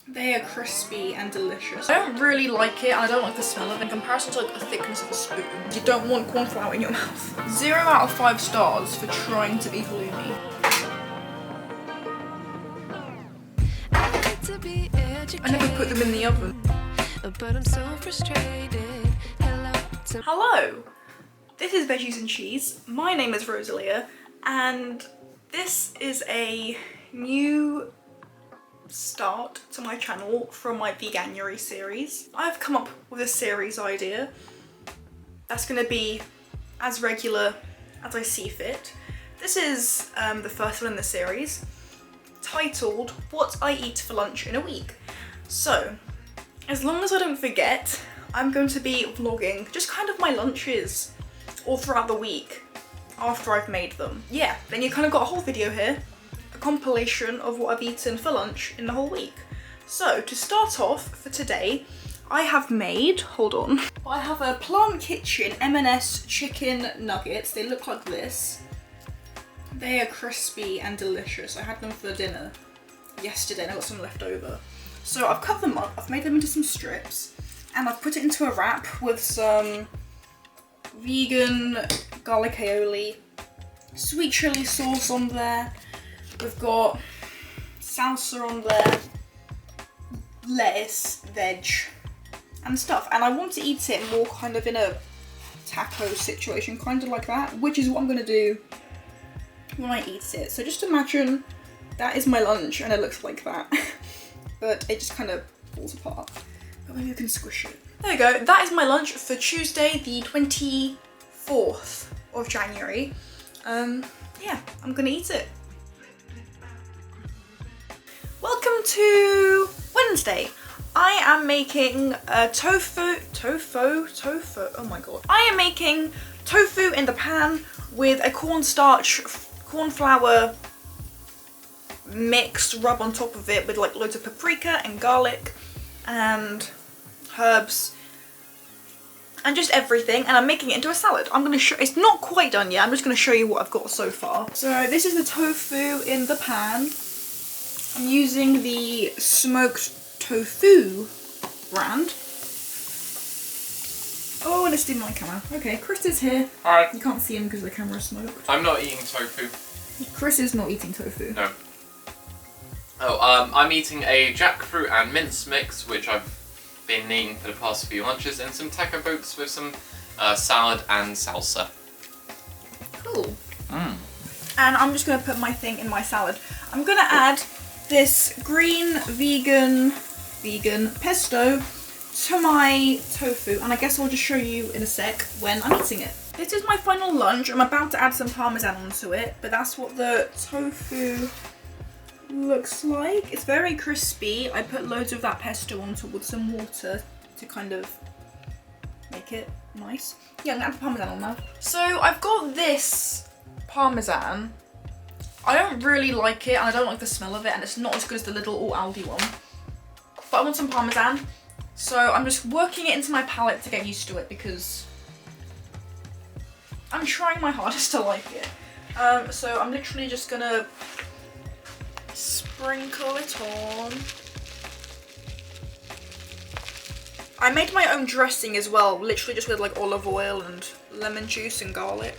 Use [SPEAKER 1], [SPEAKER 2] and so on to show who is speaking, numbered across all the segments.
[SPEAKER 1] They are crispy and delicious. I don't really like it, I don't like the smell of it in comparison to like the thickness of a spoon. You don't want corn flour in your mouth. 0 out of 5 stars for trying to be halloumi. I never put them in the oven. But I'm so frustrated. Hello! This is Veggies and Cheese. My name is Rosalia, and this is a new start to my channel from my Veganuary series. I've come up with a series idea that's going to be as regular as I see fit. This is the first one in the series, titled What I Eat for Lunch in a Week. So, as long as I don't forget, I'm going to be vlogging just kind of my lunches all throughout the week after I've made them. Yeah, then you kind of got a whole video here, a compilation of what I've eaten for lunch in the whole week. So to start off for today, I have made, hold on, I have a Plant Kitchen M&S chicken nuggets. They look like this. They are crispy and delicious. I had them for dinner yesterday and I got some left over. So I've cut them up, I've made them into some strips, and I've put it into a wrap with some vegan garlic aioli, sweet chili sauce on there. We've got salsa on there, lettuce, veg, and stuff. And I want to eat it more kind of in a taco situation, kind of like that, which is what I'm going to do when I eat it. So just imagine that is my lunch and it looks like that. But it just kind of falls apart. But maybe I can squish it. There you go, that is my lunch for Tuesday the 24th of January. Yeah, I'm gonna eat it. Welcome to Wednesday. I am making tofu, oh my god. I am making tofu in the pan with a cornstarch, corn flour mix rub on top of it with like loads of paprika and garlic and herbs and just everything, and I'm making it into a salad. I'm gonna show, it's not quite done yet, I'm just gonna show you what I've got so far. So this is the tofu in the pan. I'm using the smoked tofu brand. Oh, and it's in my camera. Okay, Chris is here.
[SPEAKER 2] Alright.
[SPEAKER 1] You can't see him because the camera's smoked.
[SPEAKER 2] I'm not eating tofu.
[SPEAKER 1] Chris is not eating tofu.
[SPEAKER 2] No. Oh, I'm eating a jackfruit and mince mix, which I've been eating for the past few lunches, and some taco boats with some salad and salsa.
[SPEAKER 1] Cool. And I'm just going to put my thing in my salad. I'm going to add this green vegan pesto to my tofu, and I guess I'll just show you in a sec when I'm eating it. This is my final lunch. I'm about to add some parmesan onto it, but that's what the tofu looks like. It's very crispy. I put loads of that pesto onto with some water to kind of make it nice. Yeah, I'm gonna add the parmesan on now. So I've got this parmesan. I don't really like it and I don't like the smell of it, and it's not as good as the little or Aldi one. But I want some parmesan. So I'm just working it into my palate to get used to it because I'm trying my hardest to like it. So I'm literally just gonna sprinkle it on. I made my own dressing as well, literally just with like olive oil and lemon juice and garlic.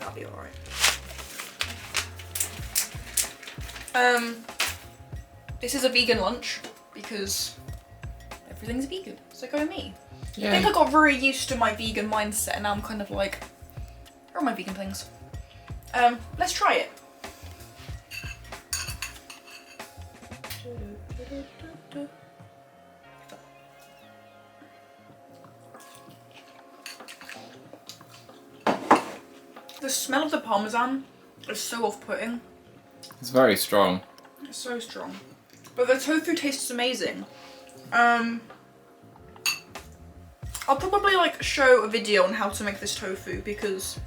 [SPEAKER 1] That'll be alright. This is a vegan lunch because everything's vegan, so go me. Yeah. I think I got very used to my vegan mindset and now I'm kind of like, where are my vegan things? Let's try it. The smell of the parmesan is so off-putting.
[SPEAKER 2] It's very strong.
[SPEAKER 1] It's so strong. But the tofu tastes amazing. I'll probably like show a video on how to make this tofu because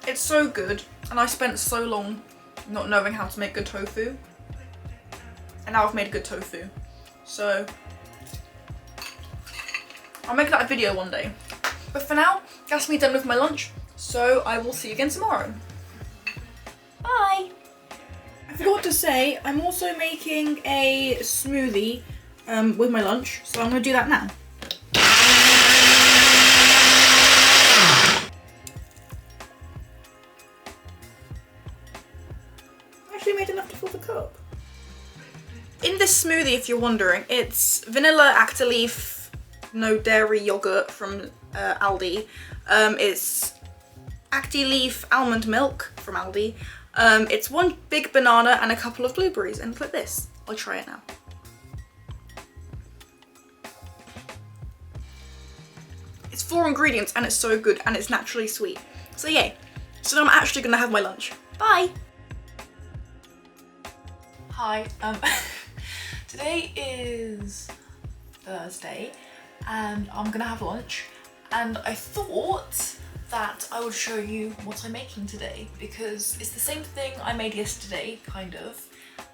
[SPEAKER 1] it's so good and I spent so long not knowing how to make good tofu. And now I've made good tofu. So I'll make that a video one day. But for now, that's me done with my lunch. So I will see you again tomorrow. Bye! I forgot to say, I'm also making a smoothie with my lunch, so I'm going to do that now. I actually made enough to fill the cup. In this smoothie, if you're wondering, it's vanilla Actileaf, no dairy yogurt from Aldi. It's Actileaf almond milk from Aldi. It's one big banana and a couple of blueberries, and look at this. I'll try it now. It's 4 ingredients and it's so good and it's naturally sweet. So yay. So now I'm actually gonna have my lunch. Bye! Hi, today is Thursday and I'm gonna have lunch, and I thought that I would show you what I'm making today because it's the same thing I made yesterday, kind of,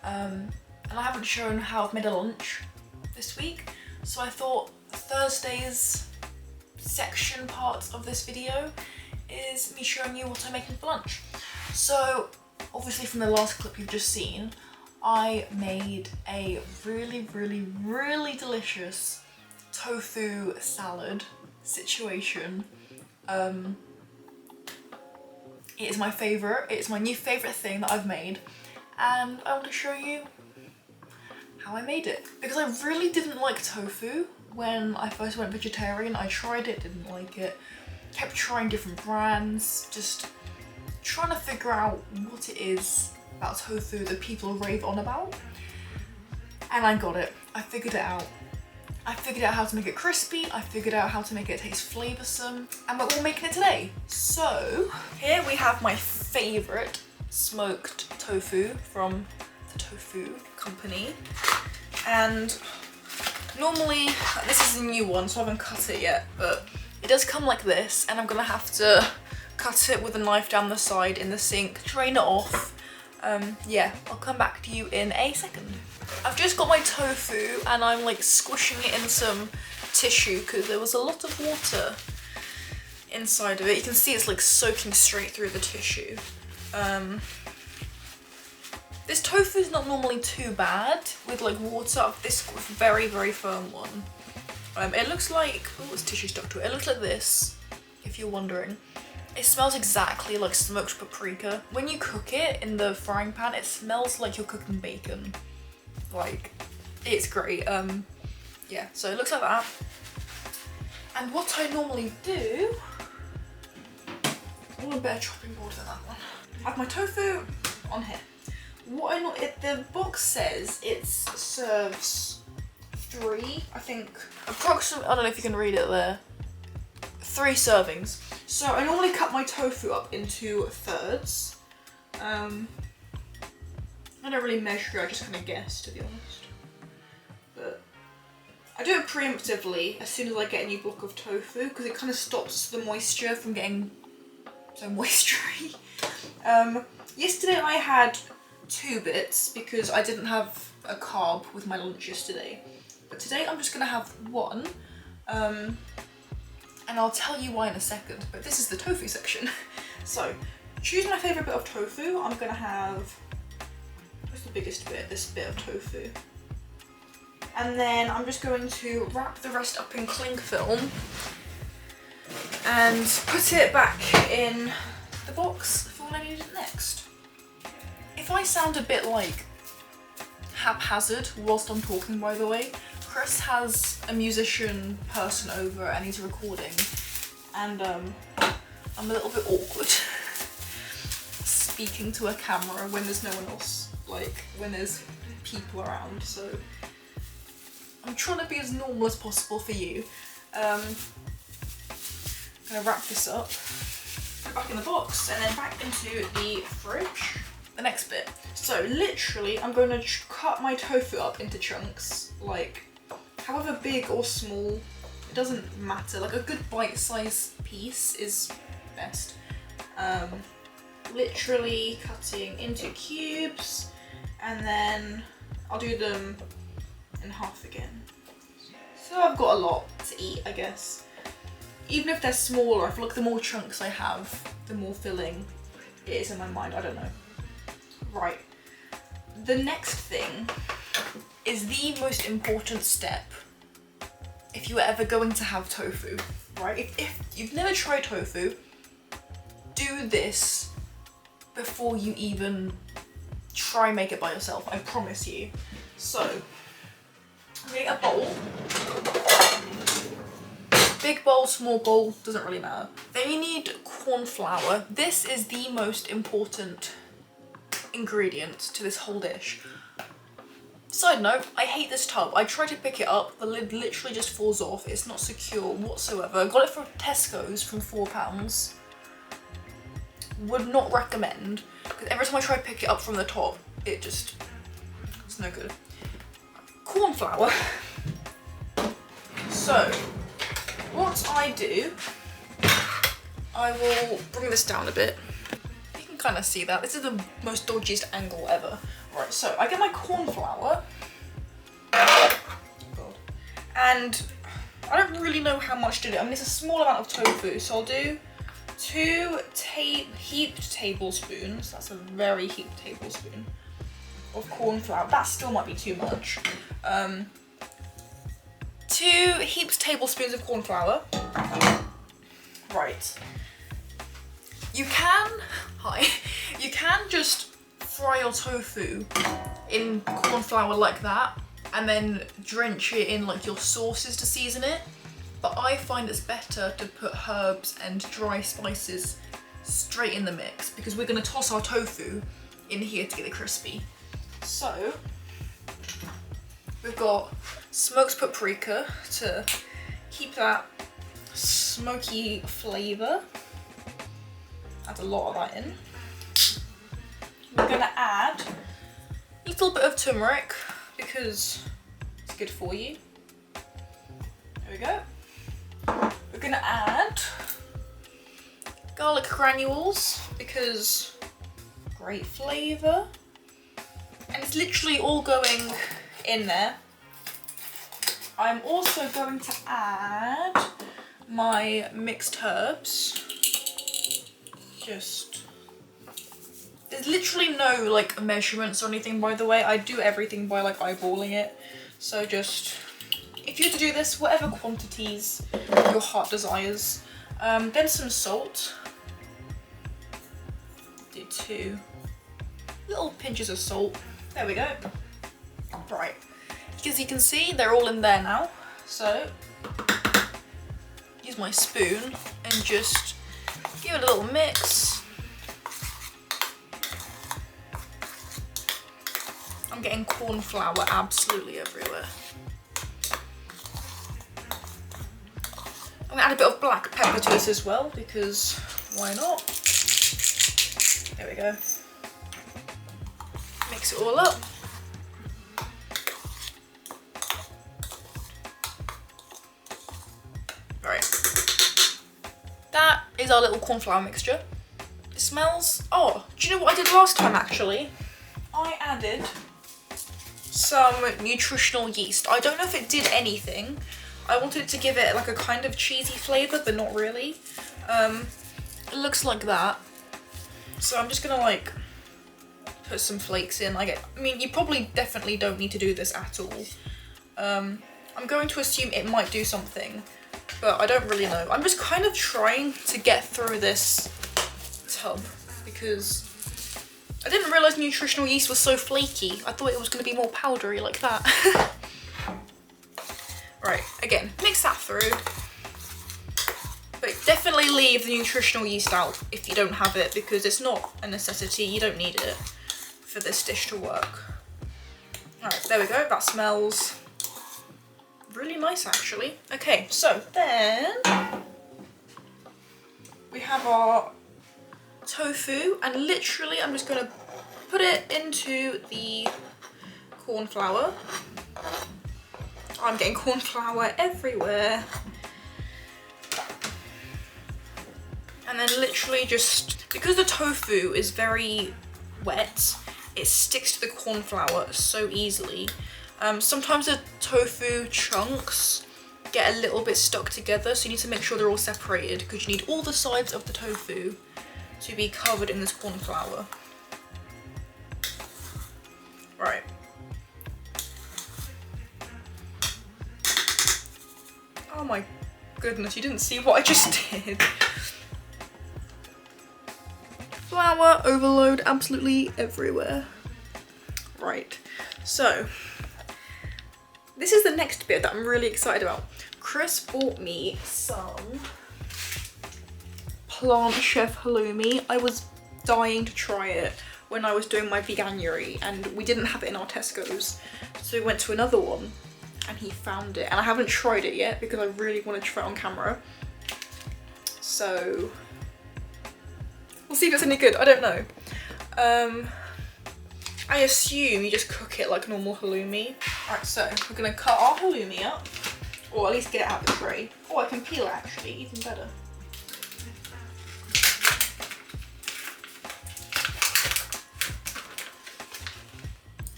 [SPEAKER 1] and I haven't shown how I've made a lunch this week, so I thought Thursday's section part of this video is me showing you what I'm making for lunch. So obviously from the last clip you've just seen, I made a really delicious tofu salad situation. It is my favourite, it's my new favourite thing that I've made, and I want to show you how I made it. Because I really didn't like tofu when I first went vegetarian. I tried it, didn't like it, kept trying different brands, just trying to figure out what it is about tofu that people rave on about. And I got it, I figured it out. I figured out how to make it crispy, I figured out how to make it taste flavoursome, and we're all making it today. So here we have my favourite smoked tofu from the Tofu company. And normally, this is a new one, so I haven't cut it yet, but it does come like this, and I'm gonna have to cut it with a knife down the side in the sink, drain it off. Yeah, I'll come back to you in a second. I've just got my tofu and I'm like squishing it in some tissue because there was a lot of water inside of it. You can see it's like soaking straight through the tissue. This tofu is not normally too bad with like water. This very firm one. It looks like, oh, it's tissue stuck to it. It looks like this, if you're wondering. It smells exactly like smoked paprika. When you cook it in the frying pan, it smells like you're cooking bacon. Like, it's great. Yeah, so it looks like that. And what I normally do, I want a better chopping board than that one. I have my tofu on here. What the box says it serves 3, I think, approximately, I don't know if you can read it there, 3 servings. So I normally cut my tofu up into thirds. I don't really measure, I just kind of guess, to be honest. But I do it preemptively as soon as I get a new block of tofu because it kind of stops the moisture from getting so moistury. Yesterday I had 2 bits because I didn't have a carb with my lunch yesterday. But today I'm just gonna have 1. And I'll tell you why in a second, but this is the tofu section. So, choose my favourite bit of tofu. I'm gonna have, what's the biggest bit? This bit of tofu. And then I'm just going to wrap the rest up in cling film and put it back in the box for when I need it next. If I sound a bit like haphazard whilst I'm talking, by the way, Chris has a musician person over and he's recording, and I'm a little bit awkward speaking to a camera when there's no one else, like when there's people around, so I'm trying to be as normal as possible for you. I'm gonna wrap this up, put it back in the box, and then back into the fridge. The next bit. So literally I'm going to cut my tofu up into chunks, like however big or small, it doesn't matter, like a good bite-sized piece is best. Literally cutting into cubes, and then I'll do them in half again. So I've got a lot to eat, I guess. Even if they're smaller, I feel like the more chunks I have, the more filling it is in my mind, I don't know. Right, the next thing is the most important step if you are ever going to have tofu, right? If you've never tried tofu, do this before you even try make it by yourself, I promise you. So, I'm getting a bowl. Big bowl, small bowl, doesn't really matter. Then you need corn flour. This is the most important ingredient to this whole dish. Side note, I hate this tub. I tried to pick it up, the lid literally just falls off. It's not secure whatsoever. I got it from Tesco's from £4. Would not recommend, because every time I try to pick it up from the top, it's no good. Corn flour. So, what I do, I will bring this down a bit. You can kind of see that. This is the most dodgiest angle ever. Right, so I get my corn flour. God. And I don't really know how much to do. I mean, it's a small amount of tofu, so I'll do 2 heaped tablespoons. That's a very heaped tablespoon of corn flour. That still might be too much. 2 heaped tablespoons of corn flour. Right. You can just fry your tofu in corn flour like that and then drench it in like your sauces to season it. But I find it's better to put herbs and dry spices straight in the mix because we're going to toss our tofu in here to get it crispy. So we've got smoked paprika to keep that smoky flavour. Add a lot of that in. We're going to add a little bit of turmeric because it's good for you. There we go. We're going to add garlic granules because great flavour. And it's literally all going in there. I'm also going to add my mixed herbs. There's literally no like measurements or anything, by the way. I do everything by like eyeballing it. So just, if you were to do this, whatever quantities your heart desires. Then some salt. Do 2 little pinches of salt. There we go. Right. As you can see, they're all in there now. So, use my spoon and just give it a little mix. I'm getting corn flour absolutely everywhere. I'm gonna add a bit of black pepper to this as well because why not? There we go. Mix it all up. Right. That is our little corn flour mixture. It smells... Oh, do you know what I did last time actually? I added some nutritional yeast. I don't know if it did anything. I wanted it to give it like a kind of cheesy flavour, but not really. It looks like that. So I'm just gonna like put some flakes in. I mean, you probably definitely don't need to do this at all. I'm going to assume it might do something, but I don't really know. I'm just kind of trying to get through this tub because I didn't realise nutritional yeast was so flaky. I thought it was going to be more powdery like that. Right, again, mix that through. But definitely leave the nutritional yeast out if you don't have it because it's not a necessity. You don't need it for this dish to work. Alright, there we go. That smells really nice actually. Okay, so then we have our tofu and literally I'm just going to put it into the corn flour. I'm getting corn flour everywhere. And then literally just, because the tofu is very wet, it sticks to the corn flour so easily. Sometimes the tofu chunks get a little bit stuck together, so you need to make sure they're all separated because you need all the sides of the tofu to be covered in this corn flour. Right. Oh my goodness, you didn't see what I just did. Flour overload absolutely everywhere. Right, so this is the next bit that I'm really excited about. Chris bought me some Plant Chef halloumi. I was dying to try it when I was doing my veganuary and we didn't have it in our Tesco's. So we went to another one and he found it, and I haven't tried it yet because I really want to try it on camera. So we'll see if it's any good, I don't know. I assume you just cook it like normal halloumi. Alright, so we're gonna cut our halloumi up, or at least get it out of the tray. Oh, I can peel it actually, even better.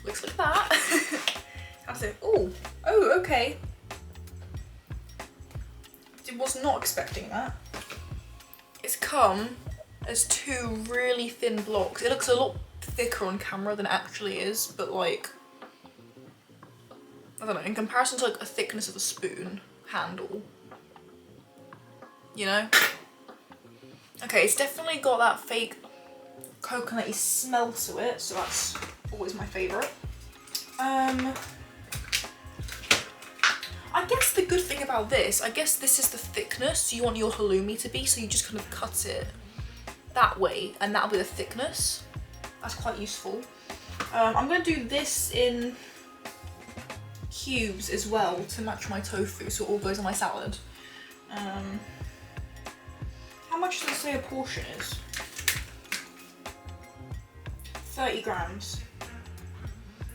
[SPEAKER 1] Looks like that. That's it. Oh, okay. Was not expecting that. It's come as two really thin blocks. It looks a lot thicker on camera than it actually is, but like, I don't know, in comparison to like a thickness of a spoon handle, you know? Okay, it's definitely got that fake coconutty smell to it, so that's always my favourite. I guess the good thing about this, I guess this is the thickness you want your halloumi to be, so you just kind of cut it that way and that'll be the thickness. That's quite useful. I'm going to do this in cubes as well to match my tofu, so it all goes on my salad. How much does it say a portion is? 30 grams.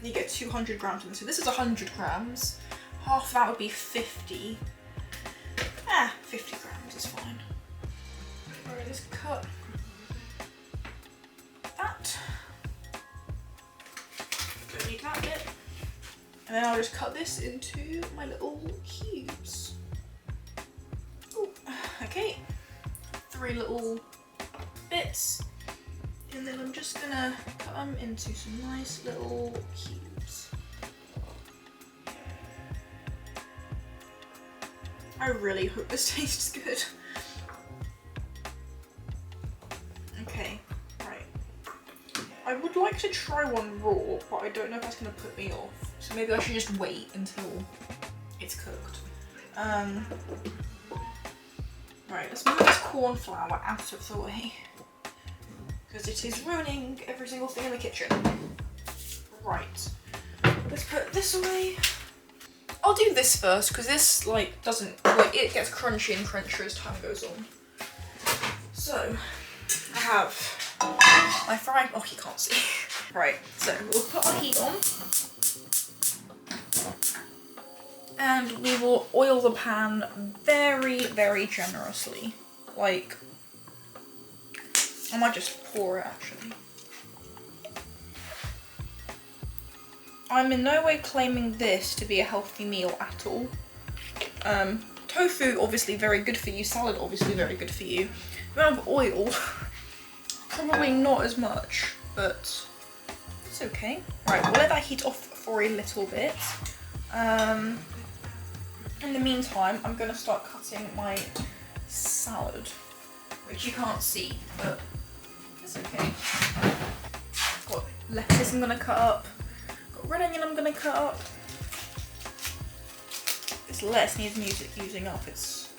[SPEAKER 1] You get 200 grams in this. So this is 100 grams. Half of that would be 50. 50 grams is fine. Alright, just cut that. Don't need that bit. And then I'll just cut this into my little cubes. Ooh, okay. 3 little bits. And then I'm just gonna cut them into some nice little cubes. I really hope this tastes good. Okay, right. I would like to try one raw, but I don't know if that's gonna put me off. So maybe I should just wait until it's cooked. Right, let's move this corn flour out of the way, because it is ruining every single thing in the kitchen. Right, let's put this away. I'll do this first because this like doesn't, like, it gets crunchy and crunchier as time goes on. So I have my frying, oh you can't see. Right, so we'll put our heat on and we will oil the pan very, very generously. Like, I might just pour it actually. I'm in no way claiming this to be a healthy meal at all. Tofu, obviously very good for you. Salad, obviously very good for you. The amount of oil, probably not as much, but it's okay. Right, we'll let that heat off for a little bit. In the meantime, I'm gonna start cutting my salad, which you can't see, but it's okay. Got lettuce I'm gonna cut up. Red onion I'm gonna cut up. This lettuce needs music using up. It's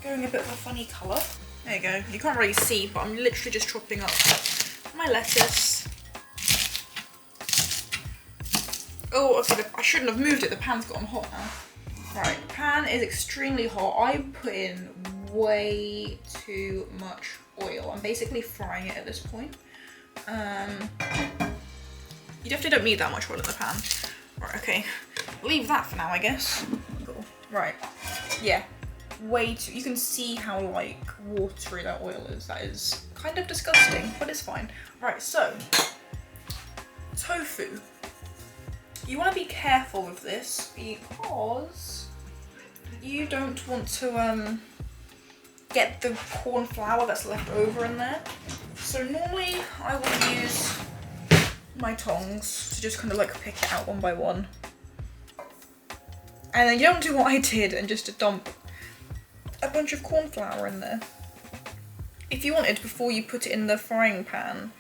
[SPEAKER 1] going a bit of a funny colour. There you go. You can't really see, but I'm literally just chopping up my lettuce. Oh, okay, I shouldn't have moved it. The pan's gotten hot now. Right, the pan is extremely hot. I put in way too much oil. I'm basically frying it at this point. You definitely don't need that much oil in the pan. Right, okay. Leave that for now, I guess. Cool. Right. Yeah. Way too... You can see how, like, watery that oil is. That is kind of disgusting, but it's fine. Right, so... Tofu. You want to be careful with this because you don't want to, get the corn flour that's left over in there. So normally I will use my tongs to just kind of like pick it out one by one. And then you don't do what I did and just dump a bunch of corn flour in there. If you wanted, before you put it in the frying pan,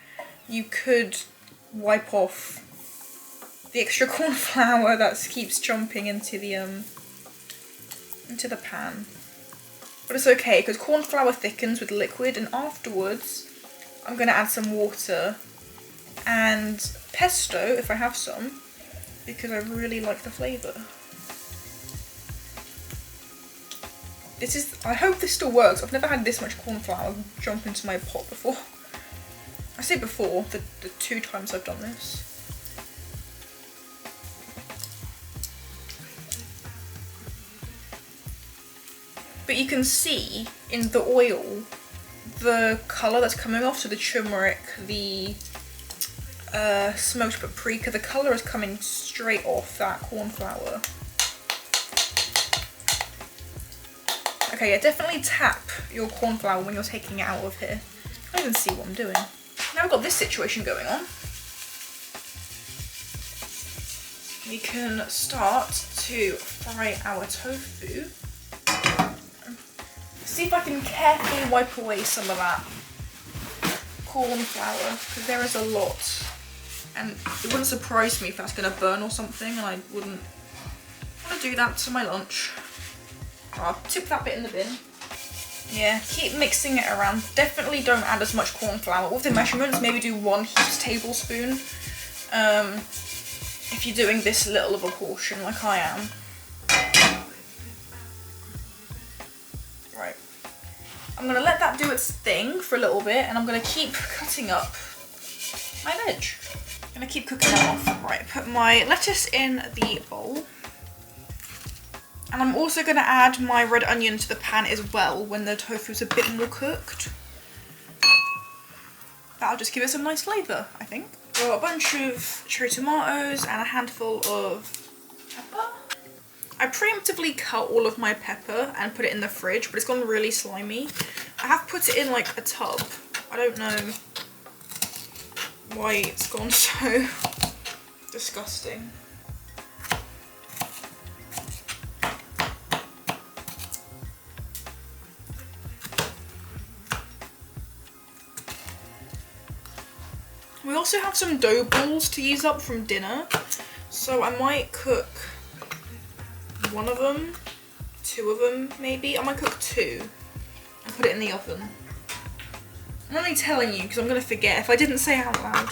[SPEAKER 1] you could wipe off the extra corn flour that keeps jumping into the pan. But it's okay, because corn flour thickens with liquid, and afterwards I'm going to add some water and pesto, if I have some, because I really like the flavour. I hope this still works. I've never had this much corn flour jump into my pot before. I say before, the 2 times I've done this. But you can see in the oil the colour that's coming off, so the turmeric, the smoked paprika, the colour is coming straight off that corn flour. Okay, yeah, definitely tap your corn flour when you're taking it out of here. I don't even see what I'm doing. Now we've got this situation going on. We can start to fry our tofu. See if I can carefully wipe away some of that corn flour, because there is a lot. And it wouldn't surprise me if that's going to burn or something, and I wouldn't want to do that to my lunch. I'll tip that bit in the bin. Yeah, keep mixing it around. Definitely don't add as much corn flour. With the measurements, maybe do 1 heaped tablespoon. If you're doing this little of a portion like I am. Right. I'm going to let that do its thing for a little bit, and I'm going to keep cutting up my veg. I'm going to keep cooking that off. Right, put my lettuce in the bowl. And I'm also going to add my red onion to the pan as well when the tofu's a bit more cooked. That'll just give it some nice flavour, I think. Got a bunch of cherry tomatoes and a handful of pepper. I preemptively cut all of my pepper and put it in the fridge, but it's gone really slimy. I have put it in like a tub. I don't know why it's gone so disgusting. We also have some dough balls to use up from dinner, so I might cook 1 of them, 2 of them maybe. I might cook 2 and put it in the oven. I'm only telling you because I'm going to forget if I didn't say it out loud.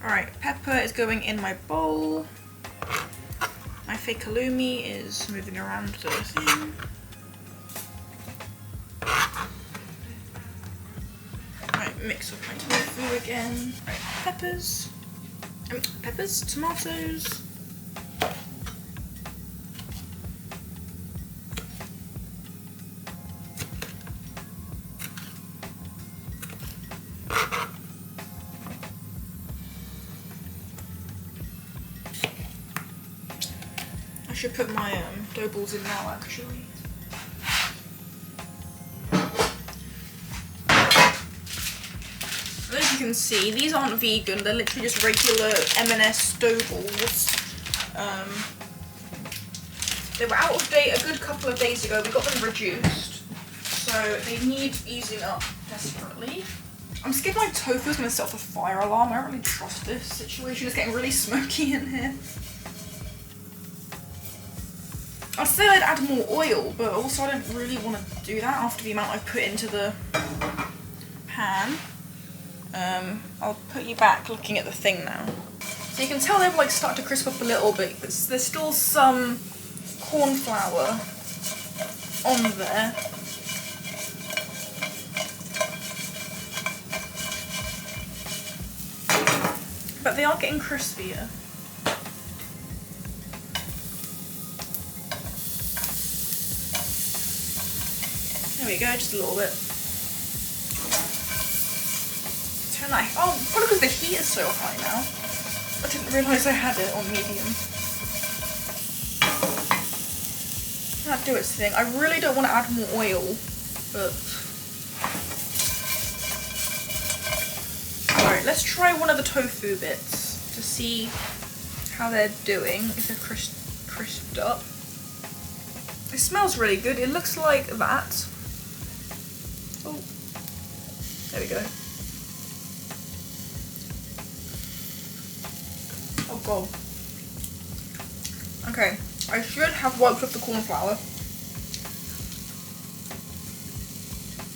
[SPEAKER 1] Alright, pepper is going in my bowl. My fake halloumi is moving around the thing. Mix with my tofu again. Right, peppers, tomatoes. I should put my dough balls in now actually. As you can see, these aren't vegan, they're literally just regular M&S dough balls. They were out of date a good couple of days ago. We got them reduced, so they need using up desperately. I'm scared my tofu is going to set off a fire alarm. I don't really trust this situation. It's getting really smoky in here. I'd say I'd add more oil, but also I don't really want to do that after the amount I've put into the pan. I'll put you back looking at the thing now. So you can tell they've like started to crisp up a little bit, but there's still some corn flour on there. But they are getting crispier. There we go, just a little bit. Oh, probably because the heat is so high now. I didn't realise I had it on medium. That'll do its thing. I really don't want to add more oil, but... Alright, let's try one of the tofu bits to see how they're doing, if they're crisped up. It smells really good. It looks like that. Oh, there we go. Oh god. Okay, I should have wiped off the corn flour.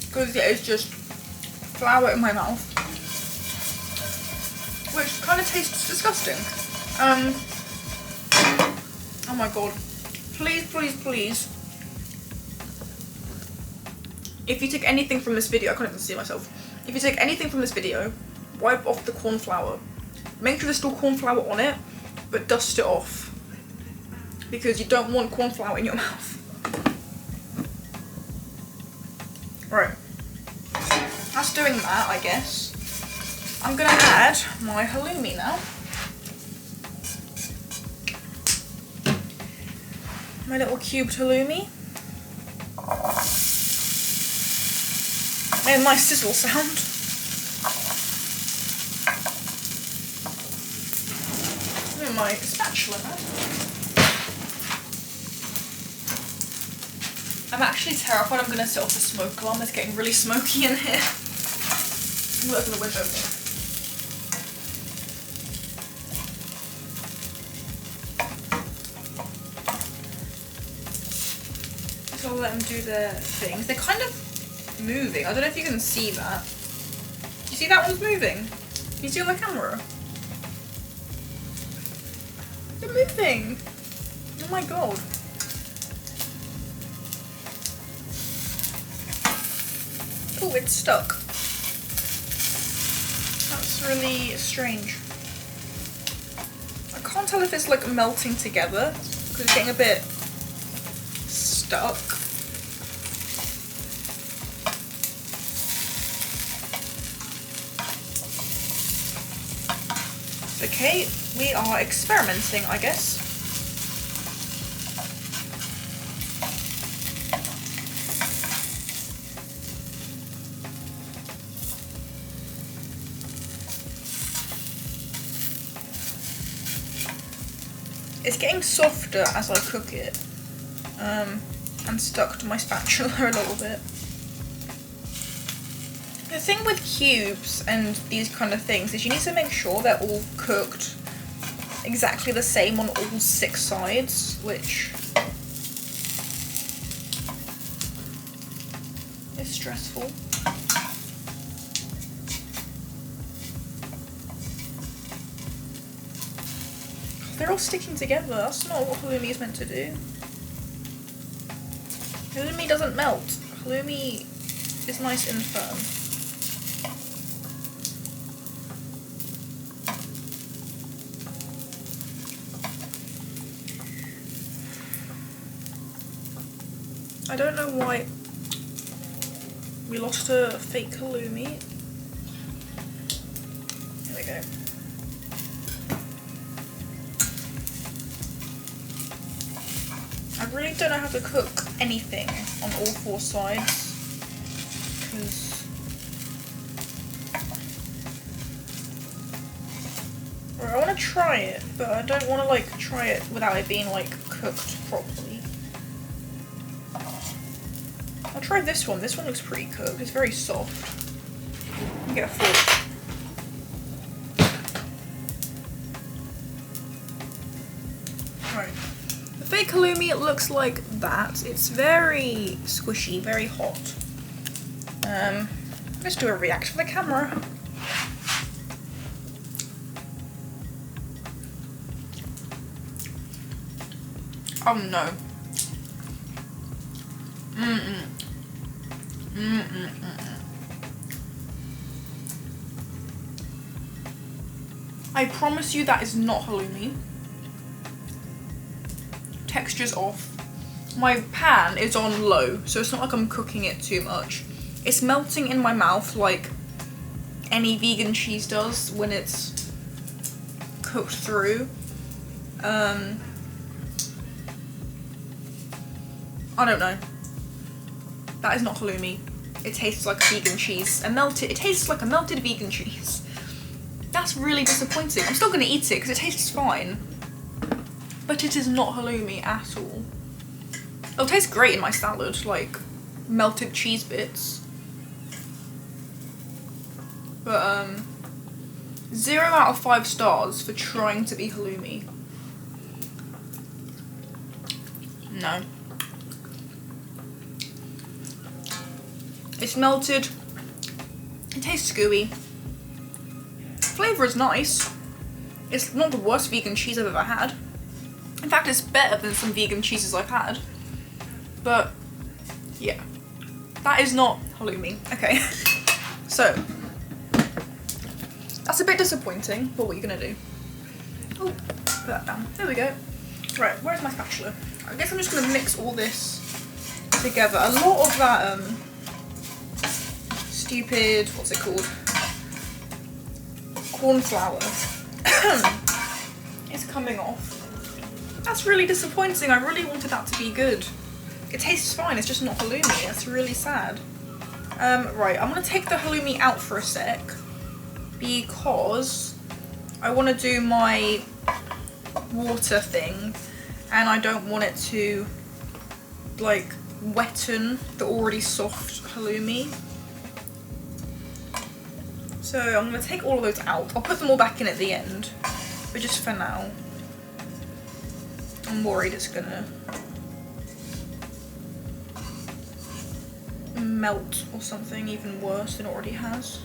[SPEAKER 1] Because yeah, it's just flour in my mouth. Which kind of tastes disgusting. Oh my god. Please, please, please. If you take anything from this video, I can't even see myself. If you take anything from this video, wipe off the corn flour. Make sure there's still corn flour on it, but dust it off. Because you don't want corn flour in your mouth. Right. That's doing that, I guess. I'm gonna add my halloumi now. My little cubed halloumi. And a nice sizzle sound. And my spatula now. I'm actually terrified I'm going to set off the smoke alarm. It's getting really smoky in here. I'm going to open the window. So I'll let them do their things. They're kind of moving. I don't know if you can see that. You see that one's moving? Can you see on the camera? They're moving. Oh my god. Oh, it's stuck. That's really strange. I can't tell if it's like melting together because it's getting a bit stuck. Okay, we are experimenting, I guess. It's getting softer as I cook it, and stuck to my spatula a little bit. The thing with cubes and these kind of things is you need to make sure they're all cooked exactly the same on all 6 sides, which is stressful. They're all sticking together. That's not what halloumi is meant to do. Halloumi doesn't melt. Halloumi is nice and firm. I don't know why we lost a fake halloumi. There we go. I really don't know how to cook anything on all 4 sides because I want to try it, but I don't want to like try it without it being like cooked properly. I'll try this one. This one looks pretty cooked. It's very soft. I'll get a fork. Right. The fake halloumi, it looks like that. It's very squishy, very hot. Let's do a react for the camera. Oh no. I promise you that is not halloumi. Texture's off. My pan is on low, so it's not like I'm cooking it too much. It's melting in my mouth like any vegan cheese does when it's cooked through. I don't know. That is not halloumi. It tastes like vegan cheese. It tastes like a melted vegan cheese. That's That's really disappointing. I'm still gonna eat it because it tastes fine. But it is not halloumi at all. It'll taste great in my salad, like melted cheese bits. But 0 out of 5 stars for trying to be halloumi. No. It's melted. It tastes gooey. Flavour is nice. It's not the worst vegan cheese I've ever had. In fact, it's better than some vegan cheeses I've had. But, yeah. That is not halloumi. Okay. So, that's a bit disappointing, but what are you gonna do? Oh, put that down. There we go. Right, where's my spatula? I guess I'm just gonna mix all this together. A lot of that, stupid, what's it called? Corn flour is coming off. That's really disappointing. I really wanted that to be good. It tastes fine, it's just not halloumi. That's really sad. Right, I'm gonna take the halloumi out for a sec because I want to do my water thing and I don't want it to like wetten the already soft halloumi. So I'm going to take all of those out. I'll put them all back in at the end, but just for now, I'm worried it's going to melt or something even worse than it already has.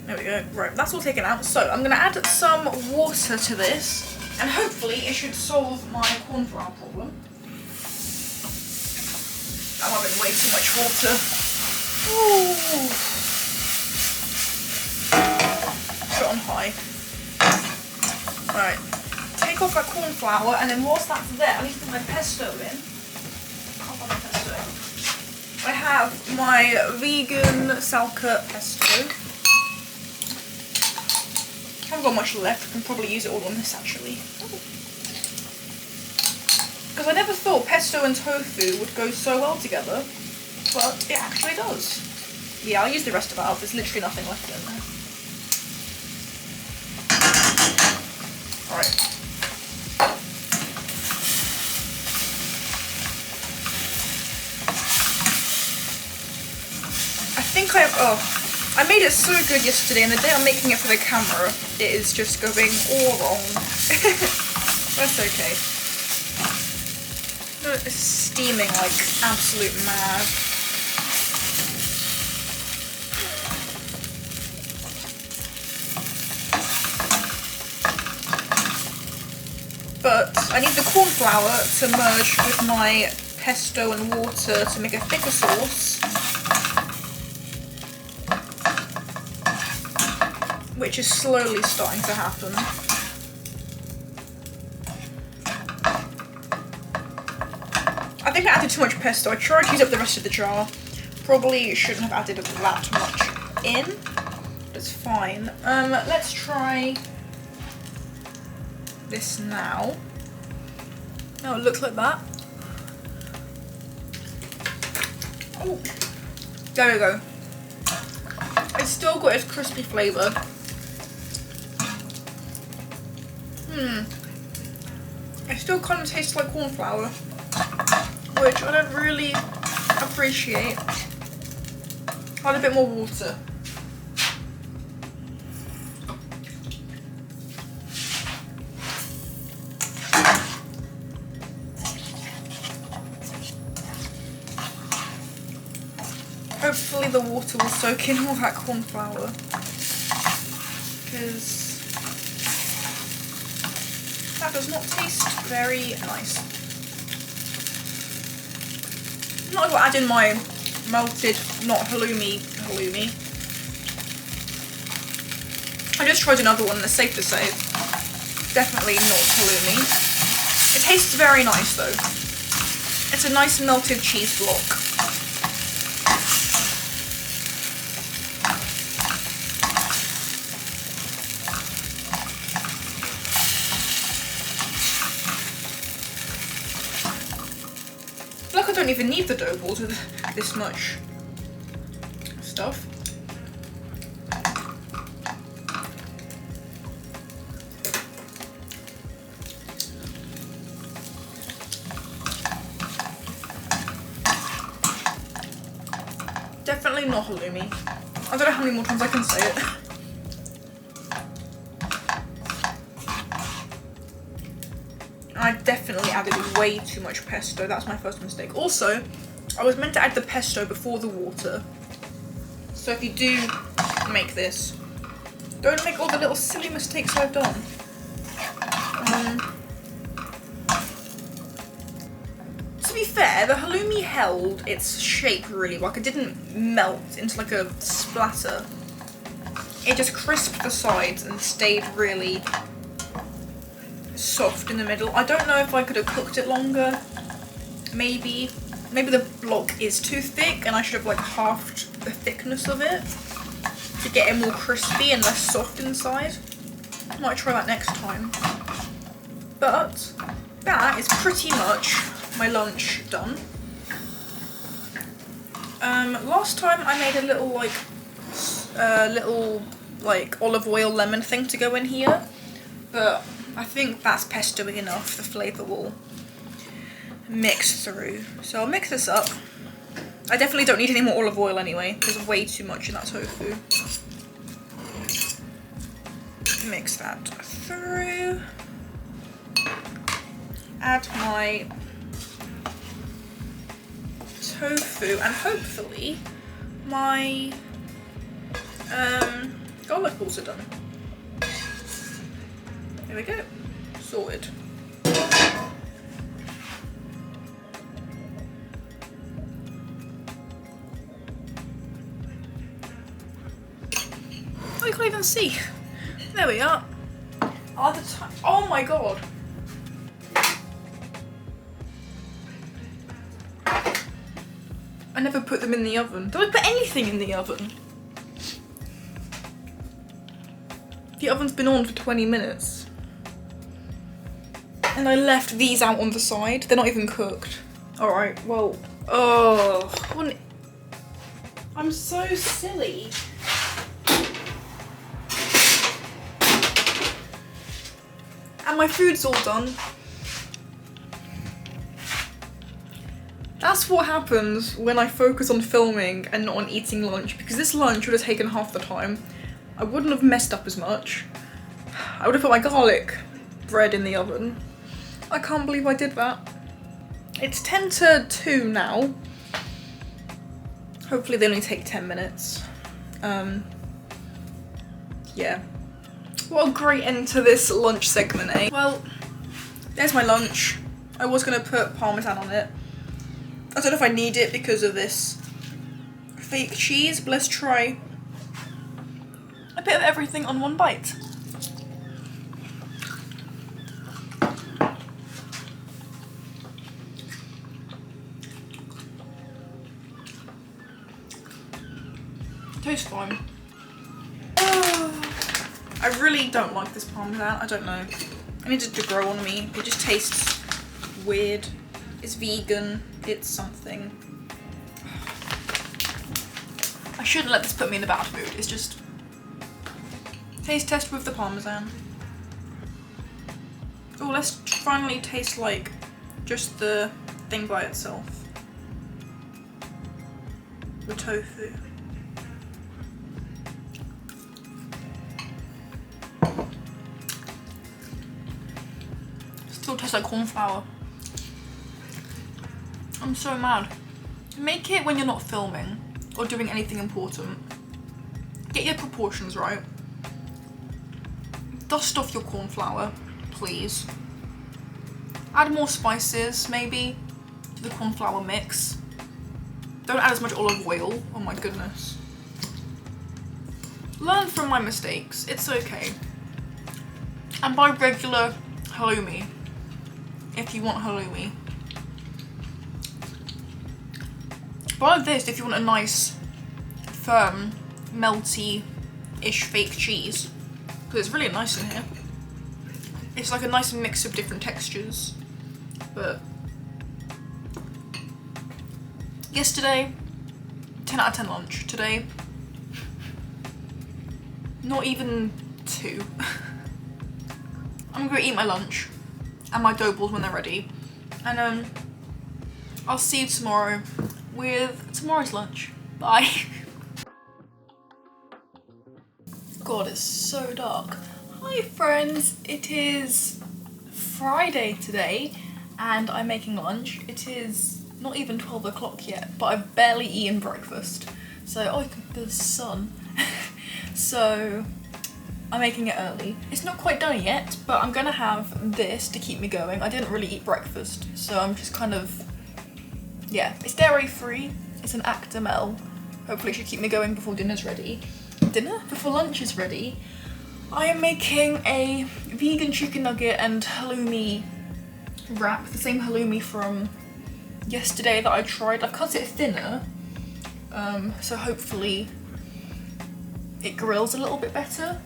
[SPEAKER 1] There we go. Right, that's all taken out. So I'm going to add some water to this, and hopefully it should solve my corn flour problem. That might have been way too much water. Ooh. Put it on high. Right, take off that corn flour, and then whilst that's there, I need to put my pesto in. Can't find my pesto. I have my vegan Salka pesto. I haven't got much left. I can probably use it all on this actually. Because I never thought pesto and tofu would go so well together, but it actually does. Yeah, I'll use the rest of it up. There's literally nothing left in there. Alright. I think I made it so good yesterday, and the day I'm making it for the camera, it is just going all wrong. That's okay. It's steaming like absolute mad. But I need the corn flour to merge with my pesto and water to make a thicker sauce, which is slowly starting to happen. I think I added too much pesto. I tried to use up the rest of the jar. Probably shouldn't have added that much in. It's fine. Let's try this now. Oh, it looks like that. Oh, there we go. It's still got its crispy flavour. It still kind of tastes like corn flour, which I don't really appreciate. I'll add a bit more water. Hopefully the water will soak in all that corn flour, because that does not taste very nice. I'm not going to add in my melted, not halloumi. I just tried another one and it's safe to say definitely not halloumi. It tastes very nice though. It's a nice melted cheese block. I don't even need the dough balls with this much stuff. Definitely not halloumi. I don't know how many more times I can say it. I definitely added way too much pesto. That's my first mistake. Also, I was meant to add the pesto before the water. So if you do make this, don't make all the little silly mistakes I've done. To be fair, the halloumi held its shape really well. It didn't melt into like a splatter. It just crisped the sides and stayed really soft in the middle. I don't know if I could have cooked it longer. Maybe the block is too thick and I should have like halved the thickness of it to get it more crispy and less soft inside. Might try that next time. But that is pretty much my lunch done. Last time I made a little olive oil lemon thing to go in here, but I think that's pesto-y enough. The flavour will mix through. So I'll mix this up. I definitely don't need any more olive oil anyway. There's way too much in that tofu. Mix that through. Add my tofu and hopefully my garlic balls are done. There we go. Sorted. Oh, you can't even see. There we are. Oh my god. I never put them in the oven. Did I put anything in the oven? The oven's been on for 20 minutes. And I left these out on the side. They're not even cooked. Alright, well, oh, I'm so silly. And my food's all done. That's what happens when I focus on filming and not on eating lunch, because this lunch would have taken half the time. I wouldn't have messed up as much. I would have put my garlic bread in the oven. I can't believe I did that. It's 10 to 2 now. Hopefully they only take 10 minutes. Yeah. What a great end to this lunch segment, eh? Well, there's my lunch. I was gonna put parmesan on it. I don't know if I need it because of this fake cheese, but let's try a bit of everything on one bite. Tastes fine. I really don't like this parmesan. I don't know. I need it to grow on me. It just tastes weird. It's vegan. It's something. I shouldn't let this put me in a bad mood. It's just taste test with the parmesan. Oh, let's finally taste like just the thing by itself. The tofu. Still tastes like corn flour. I'm so mad. Make it when you're not filming or doing anything important. Get your proportions right. Dust off your corn flour, please. Add more spices, maybe, to the corn flour mix. Don't add as much olive oil. Oh my goodness. Learn from my mistakes. It's okay. And buy regular halloumi if you want halloumi. Buy this if you want a nice, firm, melty-ish fake cheese. Because it's really nice in here. It's like a nice mix of different textures. But yesterday, 10 out of 10 lunch. Today, not even 2. I'm gonna eat my lunch and my dough balls when they're ready. And I'll see you tomorrow with tomorrow's lunch. Bye. God, it's so dark. Hi friends, it is Friday today and I'm making lunch. It is not even 12 o'clock yet, but I've barely eaten breakfast. So, oh, there's sun. So, I'm making it early. It's not quite done yet, but I'm gonna have this to keep me going. I didn't really eat breakfast, so I'm just kind of, yeah. It's dairy free, it's an Actimel. Hopefully it should keep me going before dinner's ready. Before lunch is ready. I am making a vegan chicken nugget and halloumi wrap, the same halloumi from yesterday that I tried. I've cut it thinner, so hopefully it grills a little bit better.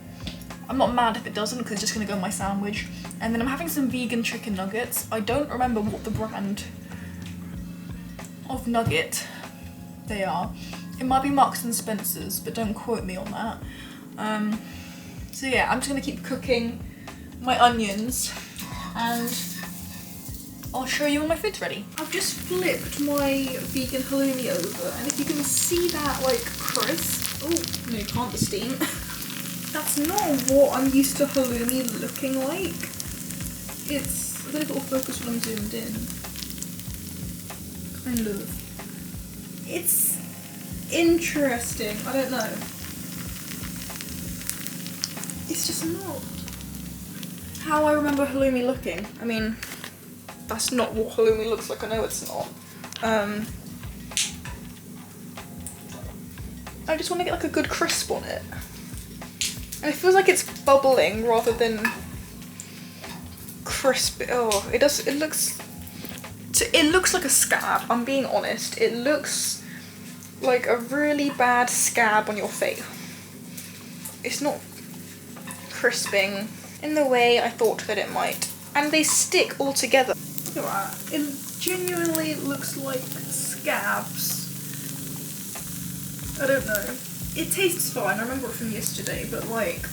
[SPEAKER 1] I'm not mad if it doesn't because it's just gonna go in my sandwich. And then I'm having some vegan chicken nuggets. I don't remember what the brand of nugget they are. It might be Marks and Spencer's, but don't quote me on that. So yeah, I'm just gonna keep cooking my onions and I'll show you when my food's ready. I've just flipped my vegan halloumi over and if you can see that like crisp, oh no you can't, the steam. That's not what I'm used to halloumi looking like. It's, I don't know if it'll focus when I'm zoomed in. Kind of. It's interesting, I don't know. It's just not how I remember halloumi looking. I mean, that's not what halloumi looks like, I know it's not. I just want to get like a good crisp on it. And it feels like it's bubbling rather than crisp. Oh, it looks like a scab, I'm being honest. It looks like a really bad scab on your face. It's not crisping in the way I thought that it might. And they stick all together. Look at that. It genuinely looks like scabs. I don't know. It tastes fine, I remember it from yesterday, but like,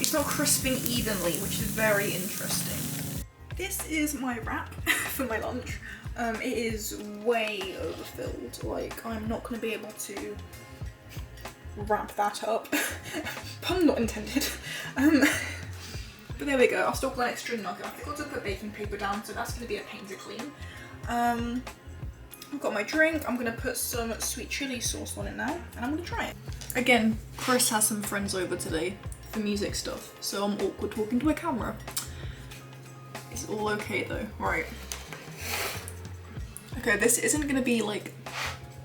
[SPEAKER 1] it's not crisping evenly, which is very interesting. This is my wrap for my lunch. It is way overfilled, like I'm not gonna be able to wrap that up. Pun not intended. But there we go, I'll stock that extra nugget. I forgot to put baking paper down, so that's gonna be a pain to clean. I've got my drink, I'm gonna put some sweet chili sauce on it now, and I'm gonna try it. Again, Chris has some friends over today for music stuff, so I'm awkward talking to a camera. It's all okay though, right. Okay, this isn't gonna be like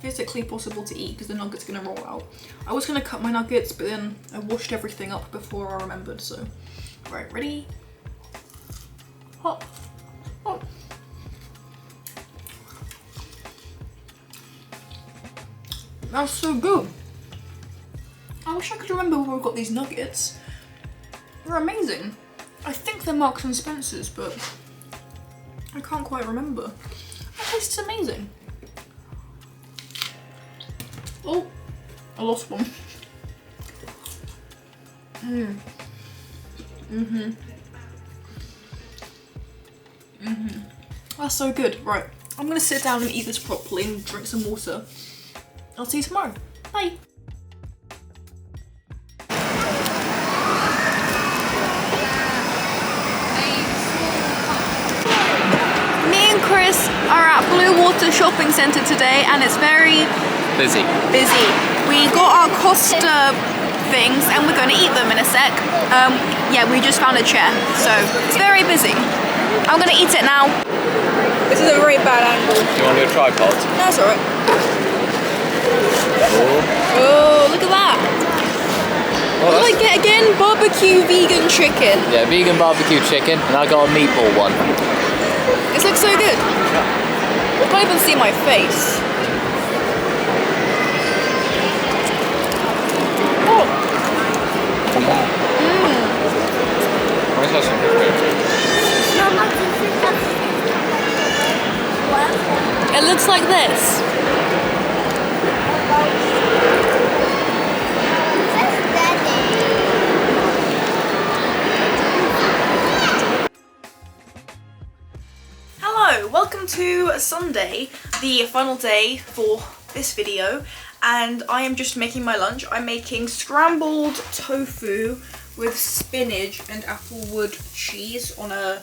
[SPEAKER 1] physically possible to eat because the nugget's gonna roll out. I was gonna cut my nuggets, but then I washed everything up before I remembered, so. Right, ready? Hop, hop. That's so good. I wish I could remember where I got these nuggets. They're amazing. I think they're Marks and Spencer's, but I can't quite remember. It tastes amazing. Oh, I lost one. That's so good. Right, I'm gonna sit down and eat this properly and drink some water. I'll see you tomorrow. Bye. Me and Chris are at Blue Water Shopping Centre today and it's very
[SPEAKER 2] Busy.
[SPEAKER 1] We got our Costa things and we're going to eat them in a sec. Yeah, we just found a chair, so it's very busy. I'm going to eat it now. This is a very bad angle.
[SPEAKER 2] Do you want to do a tripod?
[SPEAKER 1] That's alright. Oh, look at that.
[SPEAKER 2] Oh,
[SPEAKER 1] what did I get again? Barbecue vegan chicken.
[SPEAKER 2] Yeah, vegan barbecue chicken, and I got a meatball one.
[SPEAKER 1] This looks so good. You can't even see my face. Oh.
[SPEAKER 2] Where's that some
[SPEAKER 1] It looks like this. Hello, welcome to Sunday, the final day for this video, and I am just making my lunch. I'm making scrambled tofu with spinach and applewood cheese on a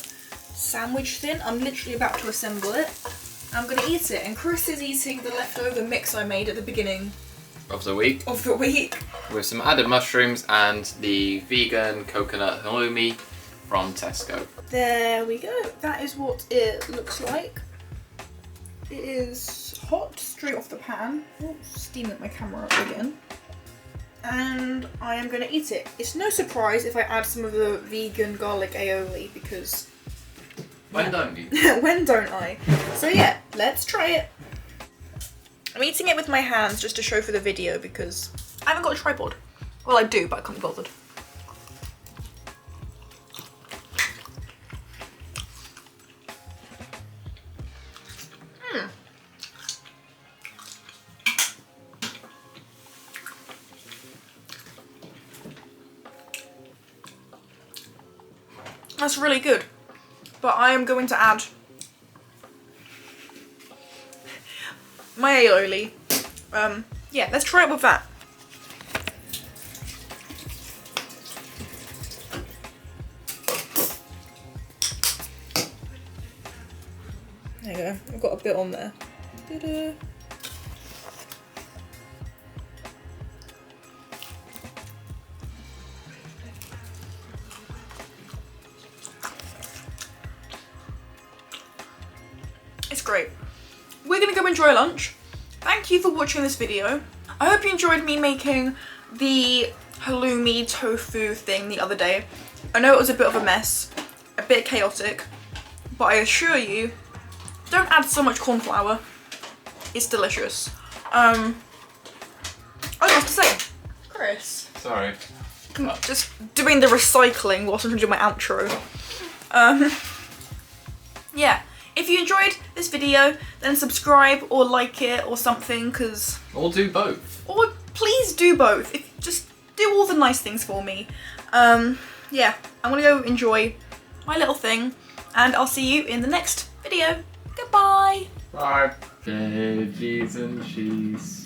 [SPEAKER 1] sandwich tin. I'm literally about to assemble it. I'm gonna eat it, and Chris is eating the leftover mix I made at the beginning
[SPEAKER 2] Of the week. With some added mushrooms and the vegan coconut halloumi from Tesco.
[SPEAKER 1] There we go. That is what it looks like. It is hot, straight off the pan. Oh, steaming my camera up again. And I am going to eat it. It's no surprise if I add some of the vegan garlic aioli because...
[SPEAKER 2] When don't you?
[SPEAKER 1] When don't I? So yeah, let's try it. I'm eating it with my hands just to show for the video because I haven't got a tripod. Well, I do, but I can't be bothered. That's really good, but I am going to add my aioli. Yeah, let's try it with that. There you go, I've got a bit on there. Ta-da. It's great. We're gonna go enjoy lunch. Thank you for watching this video. I hope you enjoyed me making the halloumi tofu thing the other day. I know it was a bit of a mess, a bit chaotic, but I assure you, don't add so much corn flour. It's delicious. I don't know what to say. Chris.
[SPEAKER 2] Sorry.
[SPEAKER 1] Just doing the recycling whilst I'm trying to do my outro. Yeah. If you enjoyed this video, then subscribe or like it or something, because...
[SPEAKER 2] Or do both.
[SPEAKER 1] Or please do both. Just do all the nice things for me. Yeah, I'm gonna go enjoy my little thing, and I'll see you in the next video. Goodbye!
[SPEAKER 2] Bye. Veggies and cheese.